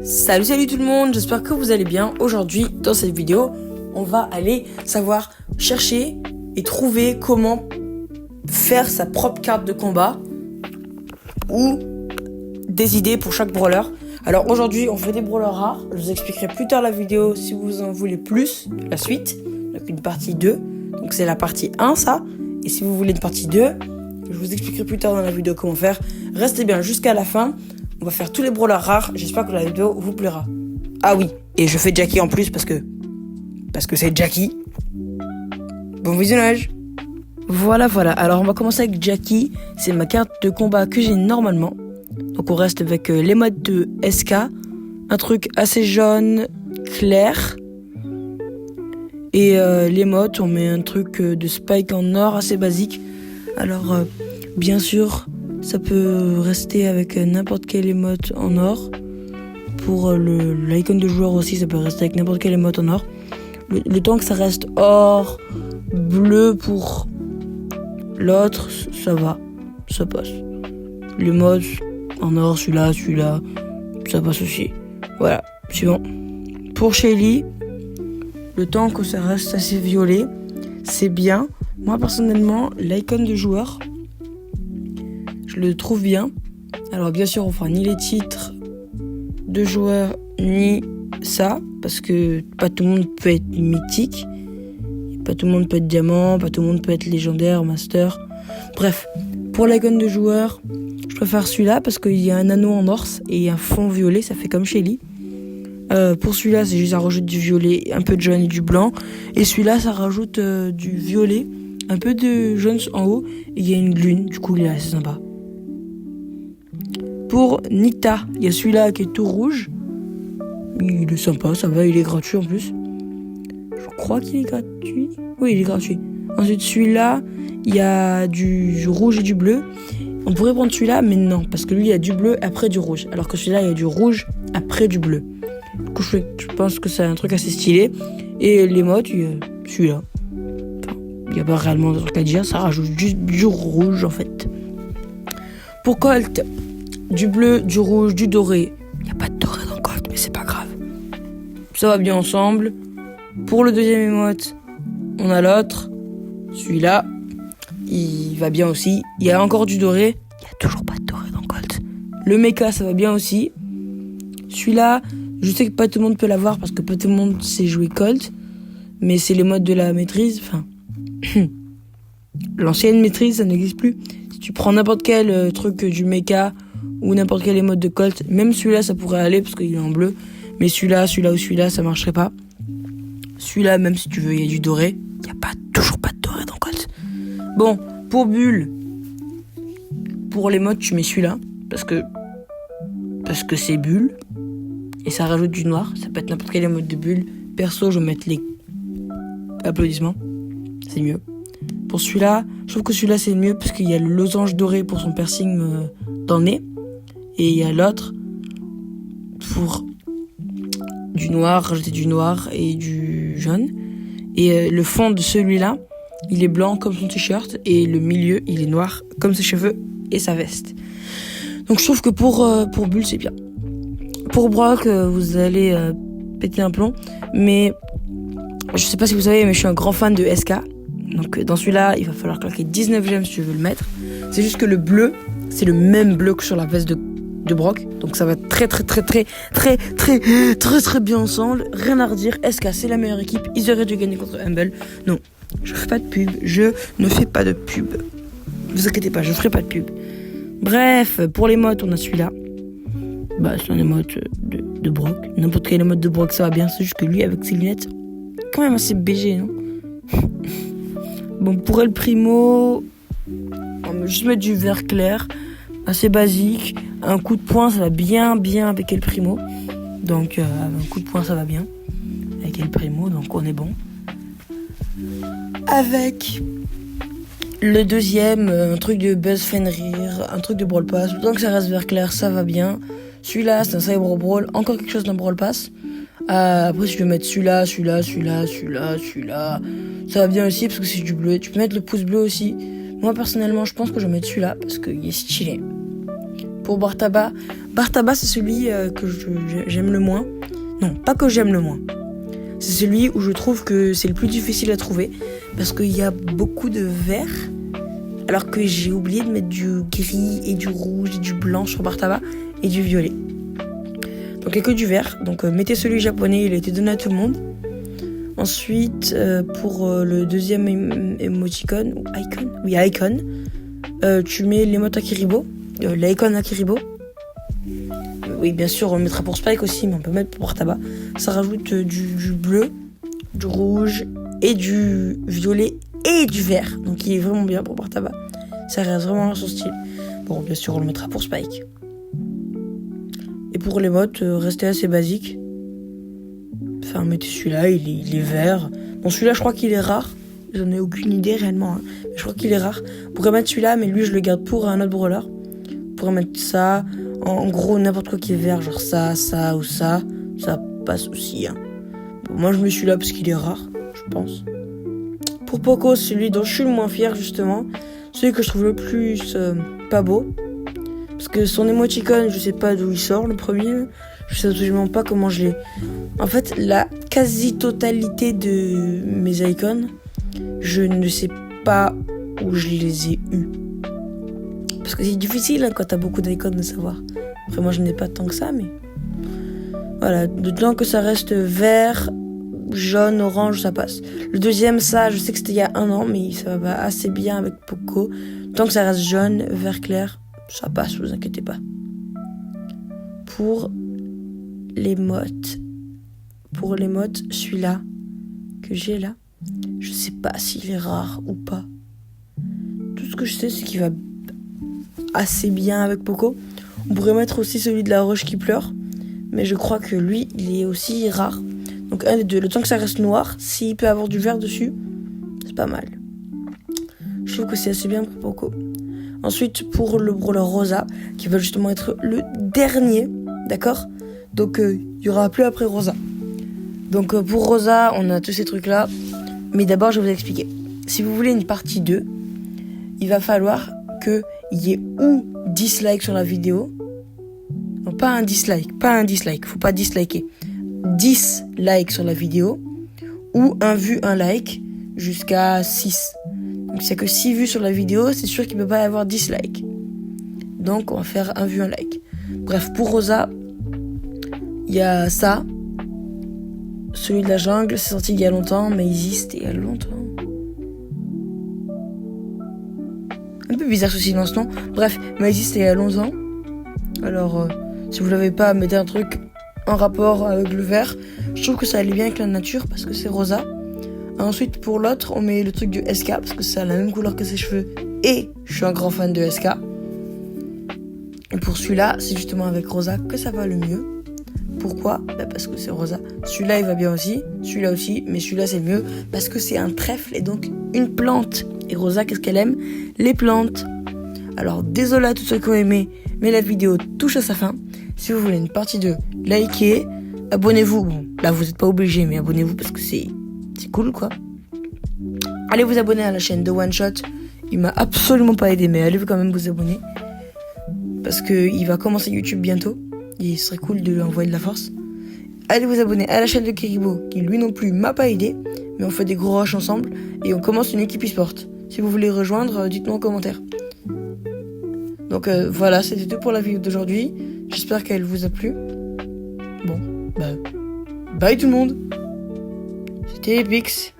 Salut tout le monde, j'espère que vous allez bien. Aujourd'hui, dans cette vidéo, on va aller chercher et trouver comment faire sa propre carte de combat ou des idées pour chaque brawler. Alors aujourd'hui, on fait des brawlers rares. Je vous expliquerai plus tard la vidéo si vous en voulez plus, la suite. Donc une partie 2. Donc c'est la partie 1 ça. Et si vous voulez une partie 2, je vous expliquerai plus tard dans la vidéo comment faire. Restez bien jusqu'à la fin. On va faire tous les brawlers rares. J'espère que la vidéo vous plaira. Ah oui, et je fais Jackie en plus parce que c'est Jackie. Bon visionnage. Voilà. Alors on va commencer avec Jackie. C'est ma carte de combat que j'ai normalement. Donc on reste avec les modes de SK. Un truc assez jaune, clair. Et les modes, on met un truc de Spike en or assez basique. Alors bien sûr, ça peut rester avec n'importe quel émote en or. Pour l'icône de joueur aussi, ça peut rester avec n'importe quel émote en or. Le temps que ça reste or, bleu pour l'autre, ça va, ça passe. L'émote en or, celui-là, ça passe aussi. Voilà, suivant. Pour Shelly, le temps que ça reste assez violet, c'est bien. Moi personnellement, l'icône de joueur, je le trouve bien. Alors bien sûr, on fera ni les titres de joueurs ni ça, parce que pas tout le monde peut être mythique, pas tout le monde peut être diamant, pas tout le monde peut être légendaire, master. Bref, pour l'icône de joueur, je préfère celui-là parce qu'il y a un anneau en or et un fond violet, ça fait comme Shelly. Pour celui-là, c'est juste ça rajoute du violet, un peu de jaune et du blanc. Et celui-là, ça rajoute du violet, un peu de jaune en haut, et il y a une lune, du coup il est assez sympa. Pour Nita, il y a celui-là qui est tout rouge. Il est sympa, ça va, il est gratuit en plus. Je crois qu'il est gratuit. Oui, il est gratuit. Ensuite, celui-là, il y a du rouge et du bleu. On pourrait prendre celui-là, mais non, parce que lui, il y a du bleu après du rouge. Alors que celui-là, il y a du rouge après du bleu. Du coup, je pense que c'est un truc assez stylé. Et les modes, il y a celui-là. Enfin, il n'y a pas réellement de truc à dire, ça rajoute juste du rouge en fait. Pour Colt, du bleu, du rouge, du doré. Il n'y a pas de doré dans Colt, mais c'est pas grave. Ça va bien ensemble. Pour le deuxième émote, on a l'autre. Celui-là, il va bien aussi. Il y a encore du doré. Il n'y a toujours pas de doré dans Colt. Le mecha, ça va bien aussi. Celui-là, je sais que pas tout le monde peut l'avoir parce que pas tout le monde sait jouer Colt. Mais c'est les modes de la maîtrise. Enfin, l'ancienne maîtrise, ça n'existe plus. Si tu prends n'importe quel truc du mecha ou n'importe quel émote de Colt, même celui-là ça pourrait aller parce qu'il est en bleu, mais celui-là ou celui-là ça marcherait pas. Celui-là, même si tu veux, il y a du doré, il n'y a toujours pas de doré dans Colt. Bon, pour Bull, pour les modes tu mets celui-là parce que c'est Bull et ça rajoute du noir. Ça peut être n'importe quel émote de Bull. Perso, je vais mettre les applaudissements, c'est mieux. Pour celui-là, je trouve que celui-là c'est mieux parce qu'il y a le losange doré pour son piercing dans le nez. Et il y a l'autre pour du noir, rajouter du noir et du jaune. Et le fond de celui-là, il est blanc comme son t-shirt. Et le milieu, il est noir comme ses cheveux et sa veste. Donc je trouve que pour Bull, c'est bien. Pour Brock, vous allez péter un plomb. Mais je sais pas si vous savez, mais je suis un grand fan de SK. Donc dans celui-là, il va falloir claquer 19 gemmes si tu veux le mettre. C'est juste que le bleu, c'est le même bleu que sur la veste de Brock. Donc ça va très bien ensemble. Rien à redire. SK, c'est la meilleure équipe. Ils auraient dû gagner contre Humble. Non, je fais pas de pub. Je ne fais pas de pub. Ne vous inquiétez pas, je ferai pas de pub. Bref, pour les modes, on a celui-là. C'est un émote de Brock. N'importe quel émote de Brock, ça va bien. C'est juste que lui, avec ses lunettes, quand même assez BG, non? Bon, pour El Primo, on va juste mettre du vert clair, assez basique. Un coup de poing, ça va bien avec El Primo. Donc, un coup de poing, ça va bien avec El Primo, donc on est bon. Avec le deuxième, un truc de Buzz Fenrir, un truc de Brawl Pass. Tant que ça reste vert clair, ça va bien. Celui-là, c'est un Cyber Brawl, encore quelque chose d'un Brawl Pass. Après, si je veux mettre celui-là, ça va bien aussi parce que c'est du bleu. Tu peux mettre le pouce bleu aussi. Moi, personnellement, je pense que je vais mettre celui-là parce qu'il est stylé. Pour Bartaba, Bartaba, c'est celui que j'aime le moins. Non, pas que j'aime le moins. C'est celui où je trouve que c'est le plus difficile à trouver. Parce qu'il y a beaucoup de vert. Alors que j'ai oublié de mettre du gris et du rouge et du blanc sur Bartaba. Et du violet. Donc il n'y a que du vert. Donc mettez celui japonais, il a été donné à tout le monde. Ensuite, pour le deuxième emoticon, ou icon, oui, icon, tu mets l'émote Akiribo, l'icon Akiribo. Oui, bien sûr, on le mettra pour Spike aussi, mais on peut mettre pour Bartaba. Ça rajoute du bleu, du rouge, et du violet, et du vert. Donc il est vraiment bien pour Bartaba. Ça reste vraiment son style. Bon, bien sûr, on le mettra pour Spike. Et pour l'émote, restez assez basique. Enfin, mettez celui-là, il est vert. Bon, celui-là, je crois qu'il est rare. J'en ai aucune idée réellement. Hein. Mais je crois qu'il est rare. On pourrait mettre celui-là, mais lui, je le garde pour un autre brawler. On pourrait mettre ça. En gros, n'importe quoi qui est vert, genre ça ou ça. Ça passe aussi. Hein. Bon, moi, je mets celui-là parce qu'il est rare, je pense. Pour Poco, celui dont je suis le moins fier, justement. Celui que je trouve le plus pas beau. Parce que son émoticône, je sais pas d'où il sort, le premier. Je sais absolument pas comment je l'ai. En fait, la quasi-totalité de mes icônes, je ne sais pas où je les ai eus. Parce que c'est difficile hein, quand t'as beaucoup d'icônes de savoir. Après, moi, je n'ai pas tant que ça, mais... Voilà, de temps que ça reste vert, jaune, orange, ça passe. Le deuxième, ça, je sais que c'était il y a 1 an, mais ça va assez bien avec Poco. Tant que ça reste jaune, vert clair, ça passe, vous inquiétez pas. Pour l'émote, celui-là que j'ai là, je sais pas s'il est rare ou pas. Tout ce que je sais, c'est qu'il va assez bien avec Poco. On pourrait mettre aussi celui de la roche qui pleure, mais je crois que lui, il est aussi rare. Donc un des deux, le temps que ça reste noir, s'il peut avoir du vert dessus, c'est pas mal. Je trouve que c'est assez bien pour Poco. Ensuite, pour le brawler Rosa, qui va justement être le dernier, d'accord ? Donc, il y aura plus après Rosa. Donc, pour Rosa, on a tous ces trucs-là. Mais d'abord, je vais vous expliquer. Si vous voulez une partie 2, il va falloir qu'il y ait ou 10 likes sur la vidéo. Non, pas un dislike. Faut pas disliker. 10 likes sur la vidéo. Ou un vu, un like, jusqu'à 6. Donc, s'il n'y a que 6 vues sur la vidéo, c'est sûr qu'il ne peut pas y avoir 10 likes. Donc, on va faire un vu, un like. Bref, pour Rosa, il y a ça. Celui de la jungle, c'est sorti il y a longtemps. Maisie, c'était il y a longtemps. Un peu bizarre ce silence, non ? Bref, Maisie, c'était il y a longtemps. Alors, si vous l'avez pas, mettez un truc en rapport avec le vert. Je trouve que ça allait bien avec la nature parce que c'est Rosa. Ensuite, pour l'autre, on met le truc de SK parce que ça a la même couleur que ses cheveux. Et je suis un grand fan de SK. Et pour celui-là, c'est justement avec Rosa que ça va le mieux. Pourquoi ? Parce que c'est Rosa. Celui-là, il va bien aussi. Celui-là aussi. Mais celui-là, c'est mieux parce que c'est un trèfle et donc une plante. Et Rosa, qu'est-ce qu'elle aime ? Les plantes. Alors, désolé à tous ceux qui ont aimé, mais la vidéo touche à sa fin. Si vous voulez une partie 2, likez. Abonnez-vous. Bon, là, vous n'êtes pas obligés, mais abonnez-vous parce que c'est cool, quoi. Allez vous abonner à la chaîne de One Shot. Il m'a absolument pas aidé, mais allez quand même vous abonner. Parce qu'il va commencer YouTube bientôt. Il serait cool de lui envoyer de la force. Allez vous abonner à la chaîne de Kiribo, qui lui non plus m'a pas aidé. Mais on fait des gros rushs ensemble. Et on commence une équipe e-sport. Si vous voulez rejoindre, dites-moi en commentaire. Donc voilà, c'était tout pour la vidéo d'aujourd'hui. J'espère qu'elle vous a plu. Bon, bye tout le monde. C'était Epix.